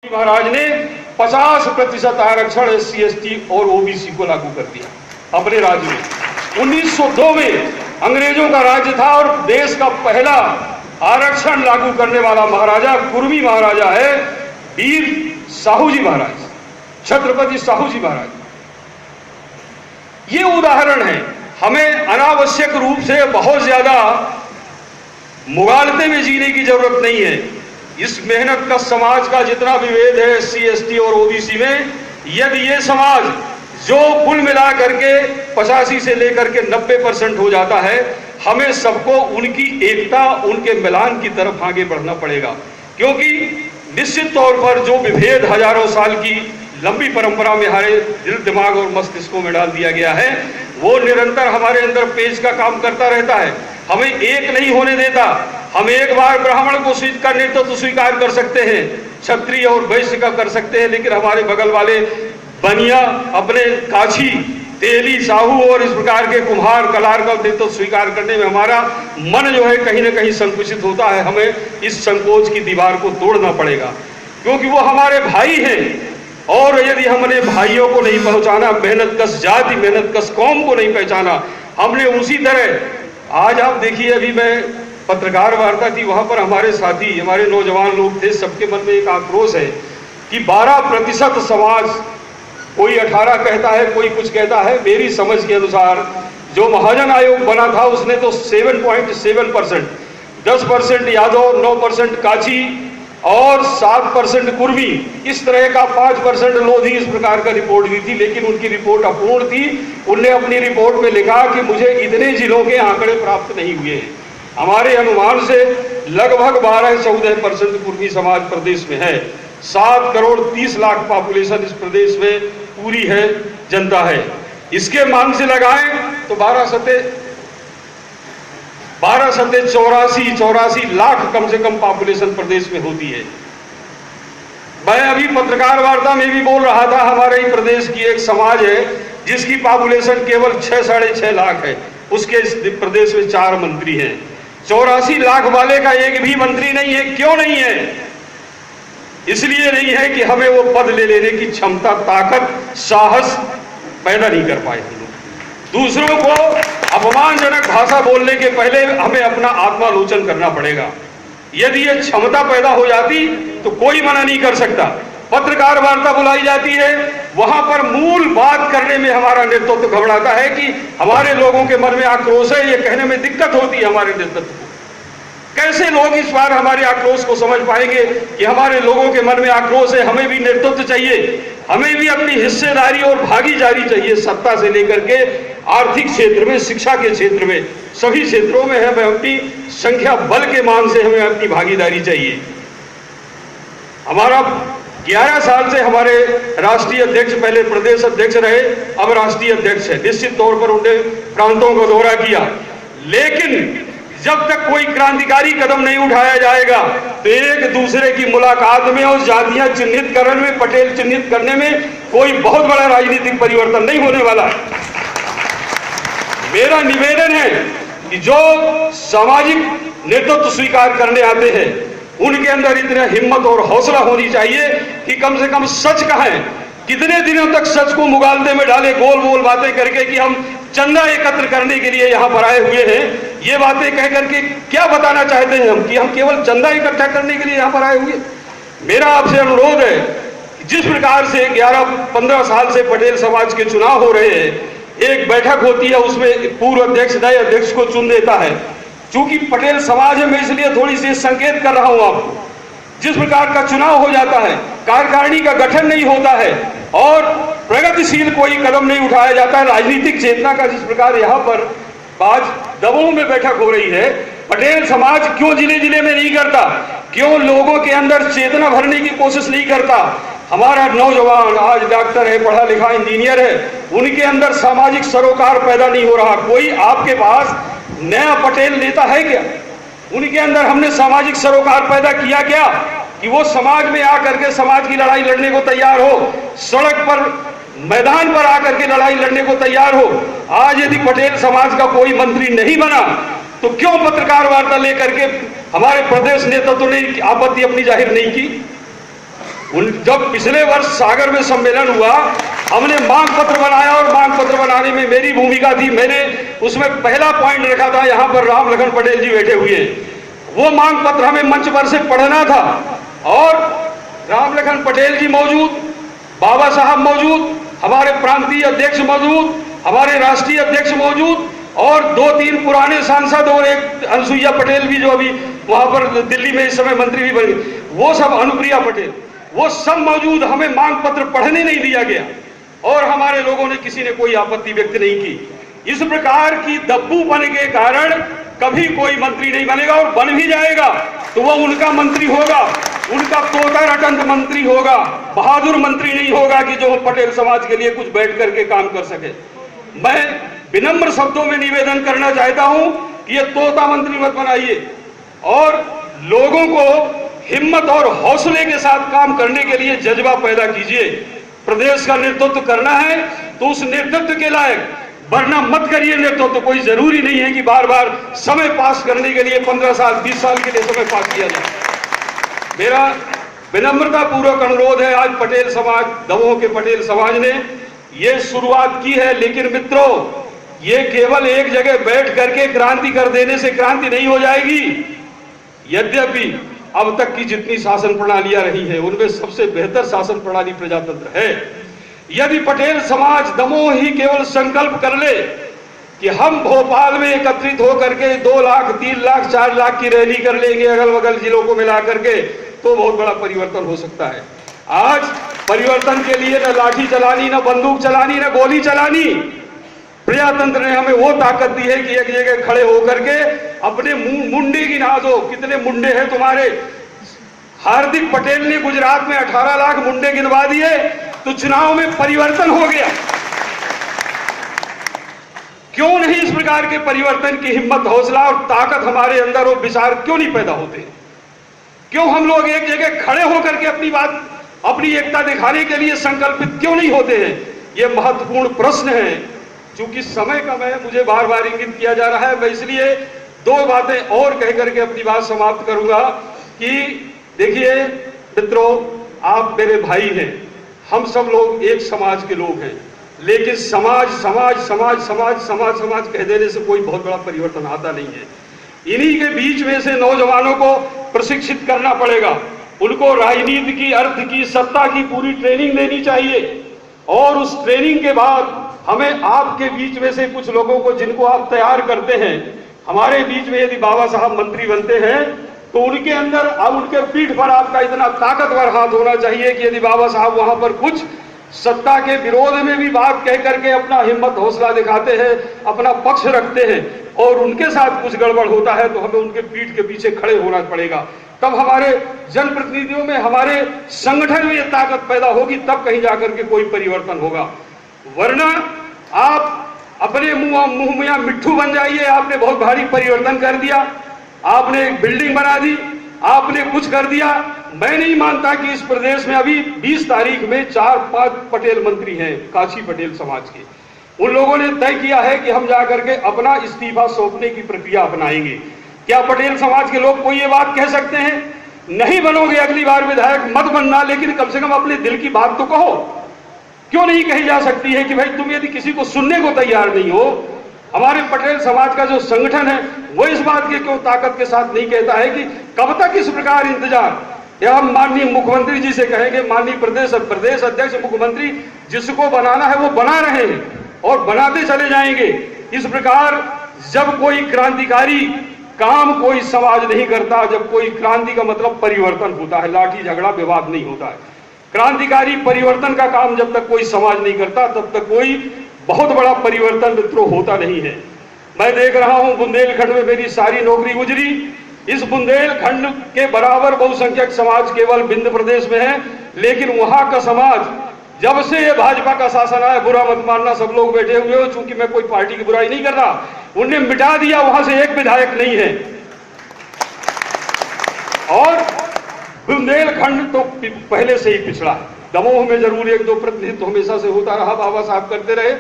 महाराज ने 50% आरक्षण SC ST और OBC को लागू कर दिया अपने राज्य में। 1902 में अंग्रेजों का राज्य था और देश का पहला आरक्षण लागू करने वाला महाराजा कुर्मी महाराजा है वीर साहू जी महाराज, छत्रपति साहू जी महाराज। ये उदाहरण है। हमें अनावश्यक रूप से बहुत ज्यादा मुगालते में जीने की जरूरत नहीं है। इस मेहनत का समाज का जितना विभेद है SC ST और OBC में, यदि ये समाज जो कुल मिला करके 85 से लेकर के 90% हो जाता है, हमें सबको उनकी एकता, उनके मिलान की तरफ आगे बढ़ना पड़ेगा। क्योंकि निश्चित तौर पर जो विभेद हजारों साल की लंबी परंपरा में हमारे दिल, दिमाग और मस्तिष्कों में डाल दिया गया है, वो निरंतर हमारे अंदर पेच का काम करता रहता है, हमें एक नहीं होने देता। हम एक बार ब्राह्मण को स्वीकार नहीं तो स्वीकार कर सकते हैं, क्षत्रिय और वैश्य का कर सकते हैं, लेकिन हमारे बगल वाले बनिया, अपने काछी, तेली, साहू और इस प्रकार के कुम्हार, कलार का तो स्वीकार करने में हमारा मन जो है कहीं ना कहीं संकुचित होता है। हमें इस संकोच की दीवार को तोड़ना पड़ेगा, क्योंकि वो हमारे भाई हैं। और यदि हमने भाइयों को नहीं पहचाना, मेहनत कश जाति, मेहनत कश कौम को नहीं पहचाना, हमने उसी तरह आज आप देखिए, अभी मैं पत्रकार वार्ता थी, वहां पर हमारे साथी, हमारे नौजवान लोग थे, सबके मन में एक आक्रोश है कि 12% समाज, कोई 18 कहता है, कोई कुछ कहता है। मेरी समझ के अनुसार जो महाजन आयोग बना था उसने तो 7.7%, 10% यादव, 9% काची और 7% कुर्मी, इस तरह का 5% लोधी, इस प्रकार का रिपोर्ट दी थी। लेकिन उनकी रिपोर्ट अपूर्ण थी। उनने अपनी रिपोर्ट में लिखा कि मुझे इतने जिलों के आंकड़े प्राप्त नहीं हुए हैं। हमारे अनुमान से लगभग 12-14% कुर्मी समाज प्रदेश में है। 7 करोड़ 30 लाख पॉपुलेशन इस प्रदेश में पूरी है, जनता है। इसके मान से लगाएं तो 12 सते 84 लाख कम से कम पॉपुलेशन प्रदेश में होती है। मैं अभी पत्रकार वार्ता में भी बोल रहा था, हमारे ही प्रदेश की एक समाज है जिसकी पॉपुलेशन केवल 6-6.5 लाख है, उसके इस प्रदेश में 4 मंत्री हैं। 84 लाख वाले का एक भी मंत्री नहीं है। क्यों नहीं है? इसलिए नहीं है कि हमें वो पद ले लेने की क्षमता, ताकत, साहस पैदा नहीं कर पाए हम लोग। दूसरों को अपमानजनक भाषा बोलने के पहले हमें अपना आत्मालोचन करना पड़ेगा। यदि ये क्षमता पैदा हो जाती तो कोई मना नहीं कर सकता। पत्रकार वार्ता बुलाई जाती है, वहां पर मूल बात करने में हमारा नेतृत्व घबराता है कि हमारे लोगों के मन में आक्रोश है, ये कहने में दिक्कत होती है हमारे नेतृत्व को। कैसे लोग इस बार हमारे आक्रोश को समझ पाएंगे कि हमारे लोगों के मन में आक्रोश है, हमें भी नेतृत्व चाहिए, हमें भी अपनी हिस्सेदारी और भागीदारी चाहिए, सत्ता से लेकर के आर्थिक क्षेत्र में, शिक्षा के क्षेत्र में, सभी क्षेत्रों में हमें अपनी संख्या बल के मान से हमें अपनी भागीदारी चाहिए। हमारा 11 साल से हमारे राष्ट्रीय अध्यक्ष, पहले प्रदेश अध्यक्ष रहे, अब राष्ट्रीय अध्यक्ष है। निश्चित तौर पर उन्होंने प्रांतों का दौरा किया, लेकिन जब तक कोई क्रांतिकारी कदम नहीं उठाया जाएगा तो एक दूसरे की मुलाकात में और जातियां चिन्हित करने में, पटेल चिन्हित करने में कोई बहुत बड़ा राजनीतिक परिवर्तन नहीं होने वाला है। मेरा निवेदन है कि जो सामाजिक नेतृत्व स्वीकार करने आते हैं उनके अंदर इतना हिम्मत और हौसला होनी चाहिए कि कम से कम सच कहें। कितने दिनों तक सच को मुगालते में डाले, गोल गोल बातें करके कि हम चंदा एकत्र करने के लिए यहाँ पर आए हुए हैं। ये बातें कह करके क्या बताना चाहते हैं हम कि हम केवल चंदा इकट्ठा करने के लिए यहाँ पर आए हुए? मेरा आपसे अनुरोध है, जिस प्रकार से 11-15 साल से पटेल समाज के चुनाव हो रहे हैं, एक बैठक होती है, उसमें पूर्व अध्यक्ष नए अध्यक्ष को चुन देता है। चूंकि पटेल समाज है, मैं इसलिए थोड़ी सी संकेत कर रहा हूं आपको। जिस प्रकार का चुनाव हो जाता है, कार्यकारिणी का गठन नहीं होता है और प्रगतिशील कोई कदम नहीं उठाया जाता है, राजनीतिक चेतना का जिस प्रकार यहाँ पर आज दमोह में बैठक हो रही है, पटेल समाज क्यों जिले जिले में नहीं करता? क्यों लोगों के अंदर चेतना भरने की कोशिश नहीं करता? हमारा नौजवान आज डॉक्टर है, पढ़ा लिखा इंजीनियर है, उनके अंदर सामाजिक सरोकार पैदा नहीं हो रहा। कोई आपके पास नया पटेल नेता है क्या? उनके अंदर हमने सामाजिक सरोकार पैदा किया क्या कि वो समाज में आकर के समाज की लड़ाई लड़ने को तैयार हो, सड़क पर, मैदान पर आकर के लड़ाई लड़ने को तैयार हो। आज यदि पटेल समाज का कोई मंत्री नहीं बना तो क्यों पत्रकार वार्ता लेकर के हमारे प्रदेश नेतृत्व ने आपत्ति अपनी जाहिर नहीं की? जब पिछले वर्ष सागर में सम्मेलन हुआ, हमने मांग पत्र बनाया और मांग पत्र बनाने में मेरी भूमिका थी। मैंने उसमें पहला पॉइंट रखा था, यहाँ पर राम लखन पटेल जी बैठे हुए हैं, वो मांग पत्र हमें मंच पर से पढ़ना था और राम लखन पटेल जी मौजूद, बाबा साहब मौजूद, हमारे प्रांतीय अध्यक्ष मौजूद, हमारे राष्ट्रीय अध्यक्ष मौजूद और 2-3 पुराने सांसद और एक अनुसुईया पटेल भी जो अभी वहां पर दिल्ली में इस समय मंत्री भी बनी, वो सब, अनुप्रिया पटेल, वो सब मौजूद। हमें मांग पत्र पढ़ने नहीं दिया गया और हमारे लोगों ने, किसी ने कोई आपत्ति व्यक्त नहीं की। इस प्रकार की दब्बूपन के कारण कभी कोई मंत्री नहीं बनेगा और बन भी जाएगा तो वो उनका मंत्री होगा, उनका तोता रटंत मंत्री होगा, बहादुर मंत्री नहीं होगा कि जो पटेल समाज के लिए कुछ बैठ करके काम कर सके। मैं विनम्र शब्दों में निवेदन करना चाहता हूं कि ये तोता मंत्री मत बनाइए और लोगों को हिम्मत और हौसले के साथ काम करने के लिए जज्बा पैदा कीजिए। प्रदेश का नेतृत्व करना है तो उस नेतृत्व के लायक, वरना मत करिए नेतृत्व। तो कोई जरूरी नहीं है कि बार बार समय पास करने के लिए 15 साल 20 साल के लिए समय पास किया जाए। मेरा विनम्रता पूर्वक अनुरोध है, आज पटेल समाज, दमोह के पटेल समाज ने ये शुरुआत की है, लेकिन मित्रों ये केवल एक जगह बैठ करके क्रांति कर देने से क्रांति नहीं हो जाएगी। यद्यपि अब तक की जितनी शासन प्रणालियां रही हैं उनमें सबसे बेहतर शासन प्रणाली प्रजातंत्र है। यदि पटेल समाज दमोह ही केवल संकल्प कर ले कि हम भोपाल में एकत्रित होकर के 2 लाख 3 लाख 4 लाख की रैली कर लेंगे अगल बगल जिलों को मिला करके, तो बहुत बड़ा परिवर्तन हो सकता है। आज परिवर्तन के लिए न लाठी चलानी, न बंदूक चलानी, न गोली चलानी, प्रजातंत्र ने हमें वो ताकत दी है कि एक जगह खड़े होकर के अपने मुंडे गिना दो, कितने मुंडे हैं तुम्हारे। हार्दिक पटेल ने गुजरात में 18 लाख मुंडे गिनवा दिए तो चुनाव में परिवर्तन हो गया। क्यों नहीं इस प्रकार के परिवर्तन की हिम्मत, हौसला और ताकत हमारे अंदर और विचार क्यों नहीं पैदा होते? क्यों हम लोग एक जगह खड़े होकर के अपनी बात, अपनी एकता दिखाने के लिए संकल्पित क्यों नहीं होते हैं? ये महत्वपूर्ण प्रश्न है। चूंकि समय कम है, मुझे बार बार इंगित किया जा रहा है, मैं इसलिए 2 बातें और कह करके अपनी बात समाप्त करूंगा कि देखिए मित्रों, आप मेरे भाई हैं, हम सब लोग एक समाज के लोग हैं, लेकिन समाज समाज समाज समाज समाज समाज कह देने से कोई बहुत बड़ा परिवर्तन आता नहीं है। इन्हीं के बीच में से नौजवानों को प्रशिक्षित करना पड़ेगा, उनको राजनीति की, अर्थ की, सत्ता की पूरी ट्रेनिंग देनी चाहिए और उस ट्रेनिंग के बाद हमें आपके बीच में से कुछ लोगों को, जिनको आप तैयार करते हैं, हमारे बीच में यदि बाबा साहब मंत्री बनते हैं तो उनके अंदर, अब उनके पीठ पर आपका इतना ताकतवर हाथ होना चाहिए कि यदि बाबा साहब वहां पर कुछ सत्ता के विरोध में भी बात कह करके अपना हिम्मत हौसला दिखाते हैं, अपना पक्ष रखते हैं और उनके साथ कुछ गड़बड़ होता है तो हमें उनके पीठ के पीछे खड़े होना पड़ेगा। तब हमारे जनप्रतिनिधियों में, हमारे संगठन में ये ताकत पैदा होगी, तब कहीं जाकर के कोई परिवर्तन होगा। वरना आप अपने मुंह में मिट्ठू बन जाइए। आपने बहुत भारी परिवर्तन कर दिया, आपने एक बिल्डिंग बना दी, आपने कुछ कर दिया। मैं नहीं मानता कि इस प्रदेश में अभी 20 तारीख में 4-5 पटेल मंत्री हैं काशी पटेल समाज के। उन लोगों ने तय किया है कि हम जाकर के अपना इस्तीफा सौंपने की प्रक्रिया अपनाएंगे। क्या पटेल समाज के लोग कोई ये बात कह सकते हैं, नहीं बनोगे अगली बार विधायक, मत बनना, लेकिन कम से कम अपने दिल की बात तो कहो? क्यों नहीं कही जा सकती है कि भाई तुम यदि किसी को सुनने को तैयार नहीं हो, हमारे पटेल समाज का जो संगठन है वो इस बात के क्यों ताकत के साथ नहीं कहता है कि कब तक इस प्रकार इंतजार? या हम माननीय मुख्यमंत्री जी से कहेंगे, माननीय प्रदेश अध्यक्ष मुख्यमंत्री, जिसको बनाना है वो बना रहे हैं और बनाते चले जाएंगे। इस प्रकार जब कोई क्रांतिकारी काम कोई समाज नहीं करता, जब कोई क्रांति का मतलब परिवर्तन होता है, लाठी झगड़ा विवाद नहीं होता है। क्रांतिकारी परिवर्तन का काम जब तक कोई समाज नहीं करता तब तक कोई बहुत बड़ा परिवर्तन मित्रों होता नहीं है। मैं देख रहा हूं बुंदेलखंड में मेरी सारी नौकरी गुजरी, इस बुंदेलखंड के बराबर बहुसंख्यक समाज केवल विंध्य प्रदेश में है, लेकिन वहां का समाज, जब से ये भाजपा का शासन आया, बुरा मत मानना सब लोग बैठे हुए हो, चूंकि मैं कोई पार्टी की बुराई नहीं कर रहा, उन्हें मिटा दिया, वहां से एक विधायक नहीं है। और बुंदेलखंड तो पहले से ही पिछड़ा है। दमोह में जरूर 1-2 प्रतिनिधित्व हमेशा से होता रहा, बाबा साहब करते रहे,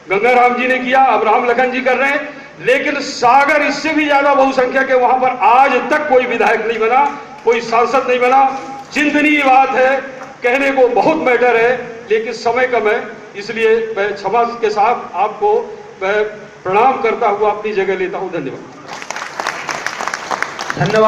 गंगाराम जी ने किया, अब राम लखन जी कर रहे हैं, लेकिन सागर इससे भी ज्यादा बहुसंख्यक है, वहां पर आज तक कोई विधायक नहीं बना, कोई सांसद नहीं बना। चिंतनीय बात है कहने को बहुत मैटर है, लेकिन समय कम है, इसलिए मैं क्षमा के साथ आपको मैं प्रणाम करता हुआ अपनी जगह लेता हूं। धन्यवाद। धन्यवाद।